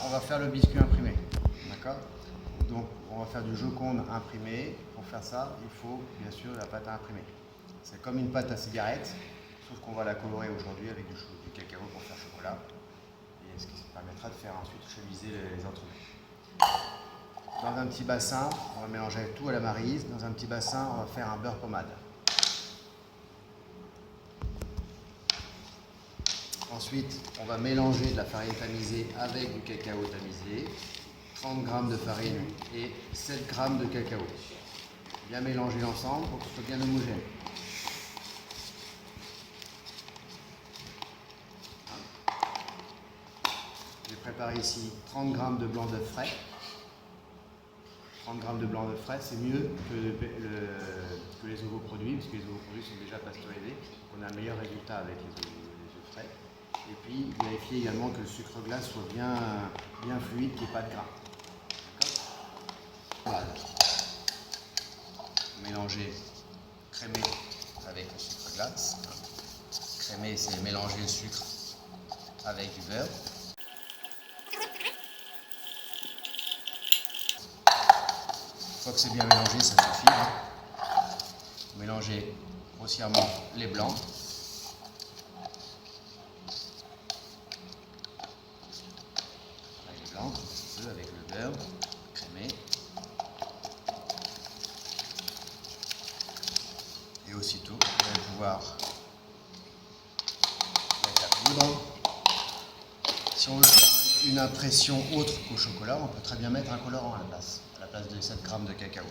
on va faire le biscuit imprimé. D'accord? Donc, on va faire du joconde imprimé. Pour faire ça, il faut bien sûr la pâte à imprimer. C'est comme une pâte à cigarette, sauf qu'on va la colorer aujourd'hui avec du cacao pour faire chocolat. Et ce qui permettra de faire ensuite chemiser les entremets. Dans un petit bassin, on va mélanger tout à la maryse. Dans un petit bassin, on va faire un beurre pommade. Ensuite, on va mélanger de la farine tamisée avec du cacao tamisé, 30 g de farine et 7 g de cacao. Bien mélanger l'ensemble pour que ce soit bien homogène. J'ai préparé ici 30 g de blanc d'œuf frais. 30 g de blanc d'œuf frais, c'est mieux que les nouveaux produits, parce que les nouveaux produits sont déjà pasteurisés. On a un meilleur résultat avec les œufs frais. Et puis, vérifier également que le sucre glace soit bien fluide, qu'il n'y ait pas de gras. Voilà. Mélanger crémé avec le sucre glace. Crémé, c'est mélanger le sucre avec du beurre. Une fois que c'est bien mélangé, ça suffit. Mélanger grossièrement les blancs. Un petit peu avec le beurre crémé. Et aussitôt, vous allez pouvoir mettre la poudre. Si on veut faire une impression autre qu'au chocolat, on peut très bien mettre un colorant à la place de 7 g de cacao.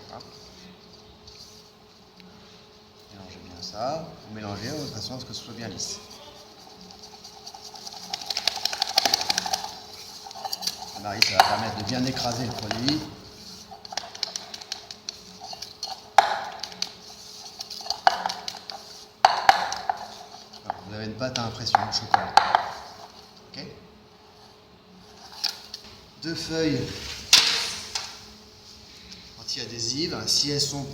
Mélangez bien ça. Vous mélangez de façon à ce que ce soit bien lisse. Ça va permettre de bien écraser le produit. Alors, vous avez une pâte à impression de chocolat. Okay. 2 feuilles anti-adhésives. Si elles sont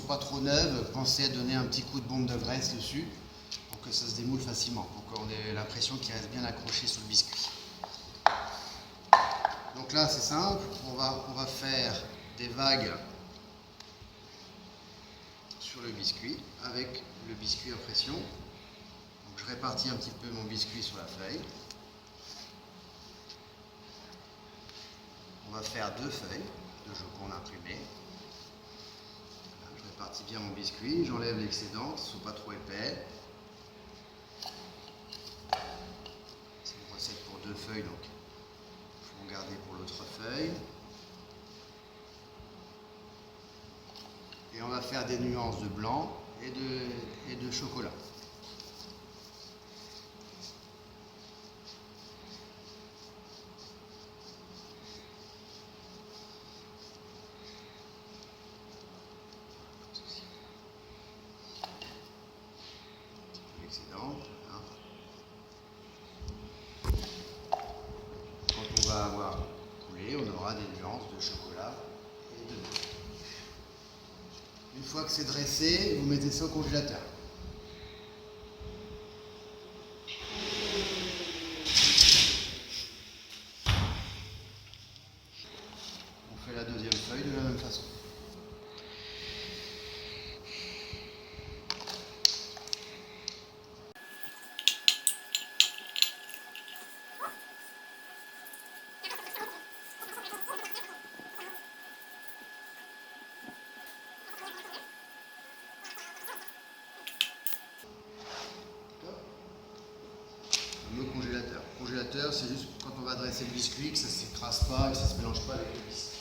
pas trop neuves, pensez à donner un petit coup de bombe de graisse dessus pour que ça se démoule facilement, pour qu'on ait l'impression qu'il reste bien accroché sur le biscuit. Donc là, c'est simple, on va faire des vagues sur le biscuit avec le biscuit à pression. Donc je répartis un petit peu mon biscuit sur la feuille. On va faire 2 feuilles de joconde imprimée. Je répartis bien mon biscuit, j'enlève l'excédent, ne soit pas trop épais. C'est une recette pour 2 feuilles, donc on va garder pour l'autre feuille. Et on va faire des nuances de blanc et de chocolat. L'excédent. Quand on va avoir coulé, on aura des nuances de chocolat et de blanc. Une fois que c'est dressé, vous mettez ça au congélateur. On fait la deuxième feuille de la même façon. Le congélateur. Le congélateur, c'est juste quand on va dresser le biscuit, que ça ne s'écrase pas et que ça ne se mélange pas avec le biscuit.